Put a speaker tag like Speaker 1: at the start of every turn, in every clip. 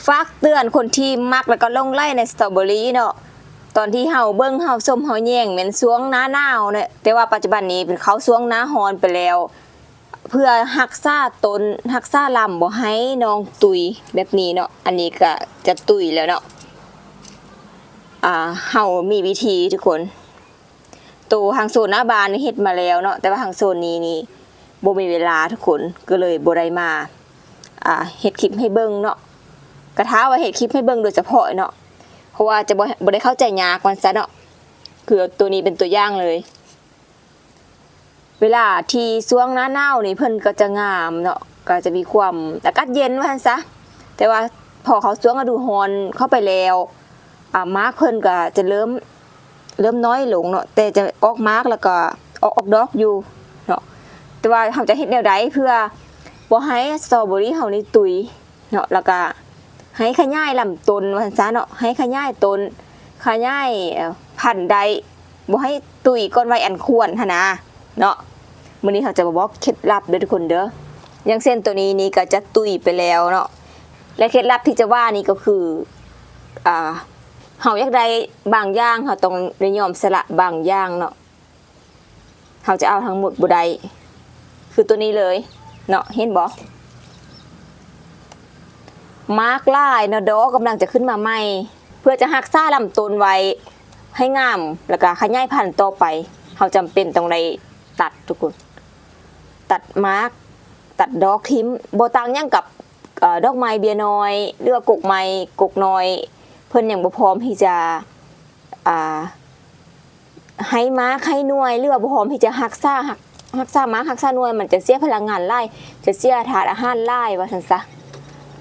Speaker 1: ฝากเตือนคนที่มักแล้วก็ลงไล่ในสตรอเบอรี่เนาะตอนที่เฮาเบิ่งเฮาส้มเฮาแย่งเหม็นช่วงหน้าหนาวเนี่ยแต่ว่าปัจจุบันนี้เป็นเขาช่วงหน้าร้อนไปแล้วเพื่อรักษาต้นรักษาลำบ่ให้น้องตุยแบบนี้เนาะอันนี้ก็จะตุยแล้วเนาะเฮามีวิธีทุกคนตัวทางโซนหน้าบ้านเฮ็ดมาแล้วเนาะแต่ว่าทางโซนนี้นี่บ่มีเวลาทุกคนก็เลยบ่ได้มาเฮ็ดคลิปให้เบิ่งเนาะกระท้าว่าเฮ็ดคลิปให้เบิ่งโดยเฉพาะเนาะเพราะว่าจะบ่ได้เข้าใจยากมันซะเนาะคือตัวนี้เป็นตัวอย่างเลยเวลาที่ช่วงหน้าหนาวนี่เพิ่นก็จะงามเนาะก็จะมีความอากาศเย็นว่าซั่นซะแต่ว่าพอเขาช่วงฤดูร้อนเข้าไปแล้วมาร์คเพิ่นก็จะเริ่มน้อยลงเนาะแต่จะออกมาร์คแล้วก็ออกดอกอยู่เนาะแต่ว่าเฮาจะเฮ็ดแนวใดเพื่อบ่ให้สตรอเบอรี่เฮานี่ตุยเนาะแล้วก็ให้ขยายลำต้นว่าซั่นซะเนาะให้ขยายต้นขยายพันธุ์ใดบ่ให้ตุยก่อนวัยอันควรหั่นนะเนาะมื้อนี้เฮาจะมาบอกเคล็ดลับเด้อทุกคนเด้ออย่างเช่นตัวนี้นี่ก็จะตุยไปแล้วเนาะและเคล็ดลับที่จะว่านี่ก็คือเฮาอยากได้บางอย่างเฮาต้องได้ยอมสละบางอย่างเนาะเฮาจะเอาทั้งหมดบ่ได้คือตัวนี้เลยเนาะเห็นบ่มาร์กลายเนาะดอกกำลังจะขึ้นมาใหม่เพื่อจะรักษาลำต้นไว้ให้งามแล้วก็ขยายพันธุ์ต่อไปเฮาจำเป็นต้องได้ตัดทุกคนตัดมาร์กตัดดอกทิ่มบ่ต่างหยังกับดอกไม้เบี้ยน้อยหรือว่ากกไม้กกน้อยเพิ่นยังบ่พร้อมที่จะให้มาร์กให้หน่วยหรือว่าบ่พร้อมที่จะรักษามาร์กรักษาหน่วยมันจะเสียพลังงานหลายจะเสียธาตุอาหารหลายว่าซั่นซะ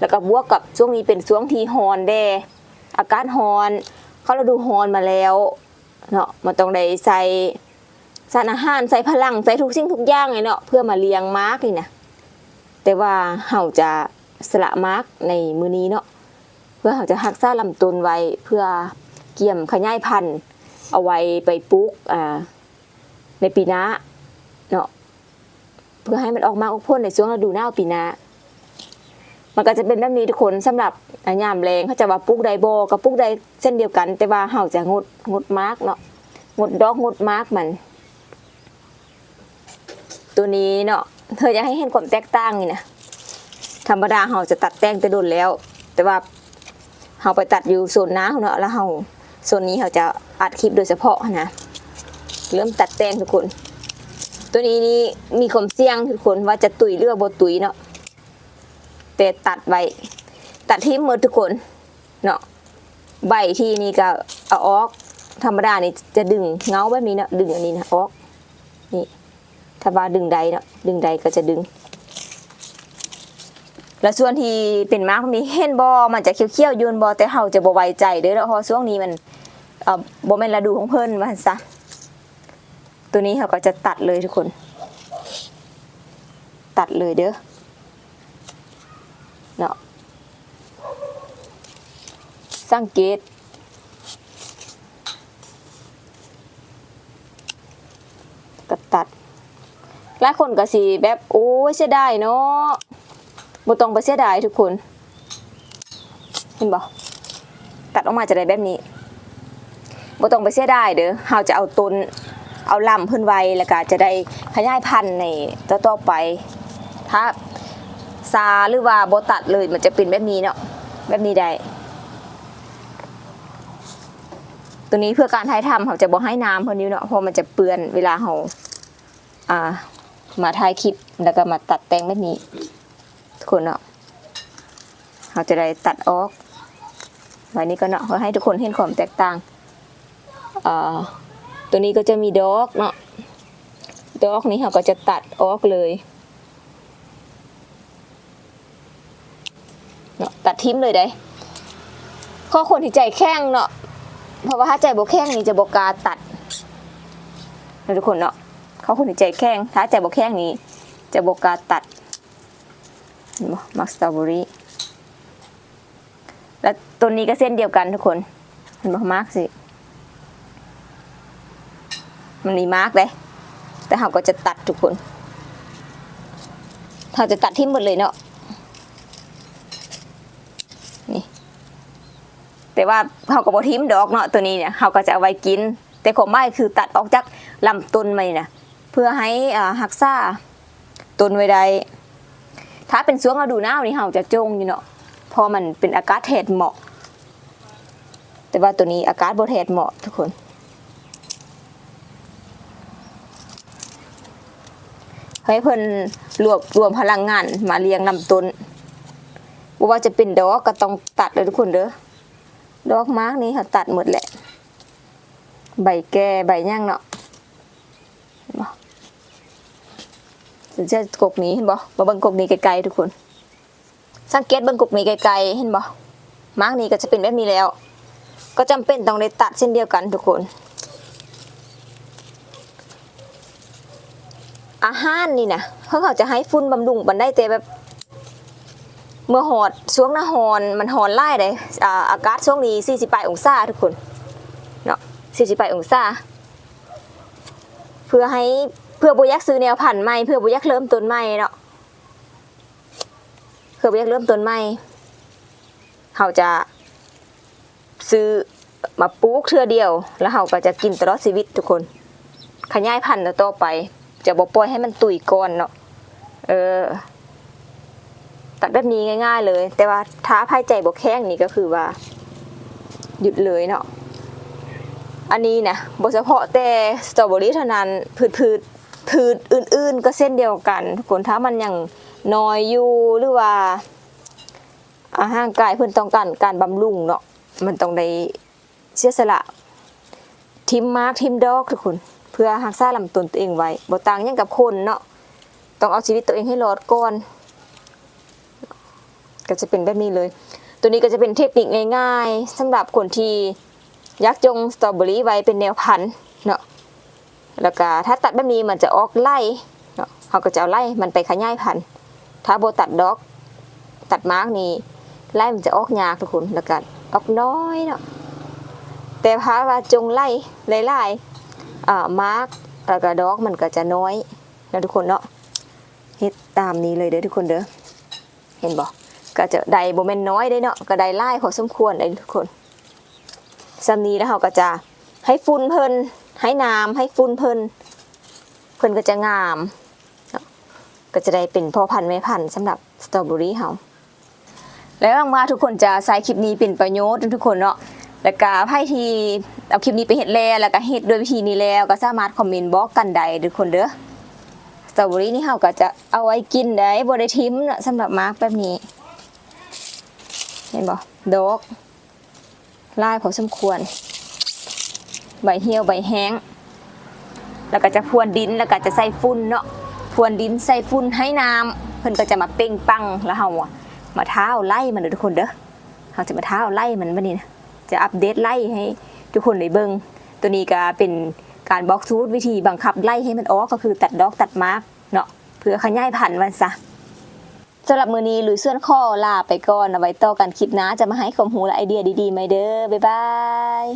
Speaker 1: แล้วก็บวกกับช่วงนี้เป็นช่วงที่ร้อนแดอากาศร้อนเขาฤดูร้อนมาแล้วเนาะมันต้องได้ใส่สารอาหารใส่พลังใส่ทุกสิ่งทุกอย่างเลยเนาะเพื่อมาเลี้ยงมาร์กนี่นะแต่ว่าเฮาจะสละมาร์กในมื้อนี้เนาะเพื่อเฮาจะรักษาลำต้นไว้เพื่อเกี่ยมขยายพันธุ์เอาไว้ไปปลูกในปีหน้าเนาะเพื่อให้มันออกมาออกผลในช่วงฤดูหนาวปีหน้ามันก็จะเป็นแบบนี้ทุกคนสำหรับยามแรงเขาจะว่าปลูกได้บ่ก็ปลูกได้เช่นเดียวกันแต่ว่าเฮาจะงดมาร์กเนาะงดดอกงดมาร์กมันตัวนี้เนาะเธออยากให้เห็นความแตกต่างนี่นะธรรมดาเฮาจะตัดแต่งแต่โดนแล้วแต่ว่าเฮาไปตัดอยู่โซนหน้าเนาะแล้วเฮาโซนนี้เฮาจะอัดคลิปโดยเฉพาะนะเริ่มตัดแต่งทุกคนตัวนี้นี่มีความเสี่ยงทุกคนว่าจะตุยหรือบ่ตุยเนาะแต่ตัดใบตัดที่หมดทุกคนเนาะใบที่นี่ก็เอาออกธรรมดานี่จะดึงเงาแบบนี้เนาะดึงอันนี้นะออกนี่ถ้าว่าดึงใดเนาะดึงใดก็จะดึงแล้วส่วนที่เป็นมาร์กมีเห็นบ่มันจะเขียวๆยืนบ่แต่เฮาจะบ่ไว้ใจเด้อเนาะเพราะช่วงนี้มันบ่แม่นฤดูของเพิ่นว่าซั่นซะตัวนี้เฮาก็จะตัดเลยทุกคนตัดเลยเด้อเนาะสังเกตก็ตัดหลายคนก็สิแบบโอ้ยเสียดายเนาะบ่ต้องไปเสียดายทุกคนเห็นบ่ตัดออกมาจะได้แบบนี้บ่ต้องไปเสียดายเด้อเฮาจะเอาต้นเอาลำเพิ่นไว้แล้วก็จะได้ขยายพันธุ์ในต่อไปถ้าซาหรือว่าบ่ตัดเลยมันจะเป็นแบบนี้เนาะแบบนี้ได้ตัวนี้เพื่อการถ่ายทำเขาจะบ่ให้น้ำเพิ่นอยู่เนาะเพราะมันจะเปื้อนเวลาเขามาถ่ายคลิปแล้วก็มาตัดแต่งแบบนี้ทุกคนเนาะเขาจะได้ตัดออกไว้นี้ก็เนาะเพื่อให้ทุกคนเห็นความแตกต่างตัวนี้ก็จะมีดอกเนาะดอกนี้เขาก็จะตัดออกเลยเนาะตัดทิ้มเลยได้ข้อคนที่ใจแข็งเนาะเพราะว่าถ้าใจบ่แข็งนี่จะบ่กล้าตัดนะทุกคนเนาะเขาคนที่ใจแข็งถ้าใจบ่แข็งนี่จะบ่กล้าตัดเห็นบ่มักสตรอเบอรี่แล้วตัวนี้ก็เส้นเดียวกันทุกคนเห็นบ่มาร์กสิมันมีมาร์กเลยแต่เขาก็จะตัดทุกคนเขาจะตัดทิ้งหมดเลยเนาะ นี่แต่ว่าเขาก็บ่ทิ่มดอกเนาะตัวนี้เนี่ยเขาก็จะเอาไว้กินแต่ของไม้คือตัดออกจากลำต้นมันนะเพื่อให้รักษาต้นไว้ได้ถ้าเป็นช่วงฤดูหนาวนี่เขาจะจงอยู่เนาะเพราะมันเป็นอากาศแทดเหมาะแต่ว่าตัวนี้อากาศบ่แทดเหมาะทุกคนให้เพิ่นรวมพลังงานมาเลี้ยงลำต้นบ่ว่าจะเป็นดอกก็ต้องตัดเลยทุกคนเด้อดอกมากนี้เขาตัดหมดแหละใบแก่ใบย่างเนาะจะกกนี้เห็นบ่มาเบิ่งกกนี้ไกลๆทุกคนสังเกตเบิ่งกกนี้ไกลๆเห็นบ่มากนี้ก็จะเป็นแบบนี้แล้วก็จำเป็นต้องได้ตัดเช่นเดียวกันทุกคนอาหารนี่นะเขาจะให้ฝุ่นบำรุงบันได้แต่แบบเมื่อหอดช่วงหน้าหอนมันหอนไล่เลยอากาศช่วงนี้48องศาทุกคนเนาะ48องศาเพื่อบ่อยากซื้อแนวพันธุ์ใหม่เพื่อบ่อยากเริ่มต้นใหม่เนาะเพื่อบ่อยากเริ่มต้นใหม่เขาจะซื้อมาปลูกเทื่อเดียวแล้วเขาก็จะกินตลอดชีวิตทุกคนขยายพันธุ์ต่อไปจะบ่ปล่อยให้มันตุยก่อนเนาะตัดแบบนี้ง่ายๆเลยแต่ว่าท้าภายใจบ่แข็งนี่ก็คือว่าหยุดเลยเนาะอันนี้นะบ่เฉพาะแต่สตรอเบอรี่เท่านั้นพืชอื่นๆก็เส้นเดียวกันทุกคนถ้ามันยังน้อยอยู่หรือว่าร่างกายเพิ่นต้องการบำรุงเนาะมันต้องได้เสียสละทิมมากทิมดอกทุกคนเพื่อรักษาลำต้นตัวเองไว้บ่ต่างหยังกับคนเนาะต้องเอาชีวิตตัวเองให้รอดก่อนก็จะเป็นแบบนี้เลยตัวนี้ก็จะเป็นเทคนิคง่ายๆสำหรับคนที่อยากจงสตรอเบอรี่ไว้เป็นแนวพันธุ์เนาะแล้วก็ถ้าตัดแบบนี้มันจะออกไล่เนาะเขาก็จะเอาไล่มันไปขยายพันธุ์ถ้าโบตัดดอกตัดมาร์กนี่ไล่มันจะออกยากทุกคนแล้วก็ออกน้อยเนาะแต่พาว่าจงไล่ไล่มาร์กแล้วก็ดอกมันก็จะน้อยนะทุกคนเนาะเฮ็ดตามนี้เลยเด้อทุกคนเด้อเห็นบ่ก็จะได้บ่แม่นน้อยได้เนาะก็ได้ไล่พอสมควรได้ทุกคนซ้ำนี้แล้วเราก็จะให้ฝุ่นเพิ่นให้น้ำให้ฝุ่นเพิ่นก็จะงามก็จะได้เป็นพ่อพันธุ์แม่พันธุ์สำหรับสตรอเบอรี่เฮาแล้วหวังว่าทุกคนจะใช้คลิปนี้เป็นประโยชน์ทุกคนเนาะแล้วก็ไผที่เอาคลิปนี้ไปเฮ็ดแล้วก็เฮ็ดด้วยวิธีนี้แล้วก็สามารถคอมเมนต์บอกกันได้ทุกคนเด้อสตรอเบอรี่นี่เฮาก็จะเอาไว้กินได้บ่ได้ทิ้งเนาะสำหรับมาร์กแบบนี้เห็นบ่ดอกลายพอสมควรใบเหี่ยวใบแห้งแล้วก็จะพรวนดินแล้วก็จะใส่ฝุ่นเนาะพรวนดินใส่ฝุ่นให้น้ำเพิ่นก็จะมาเป่งปังแล้วเฮามาท้าไล่มันทุกคนเด้อเฮาจะมาท้าไล่มันบัดนี้นะจะอัปเดตไล่ให้ทุกคนได้เบิ่งตัวนี้ก็เป็นการบอกสูตรวิธีบังคับไล่ให้มันออกก็คือตัดดอกตัดมาร์กเนาะเพื่อขยายพันธุ์มันซะสำหรับมื้อนี้ลุยส่วนข้อลาไปก่อนเอาไว้ต่อกันคลิปหน้าจะมาให้ความรู้และไอเดียดีๆใหม่เด้อบ๊ายบาย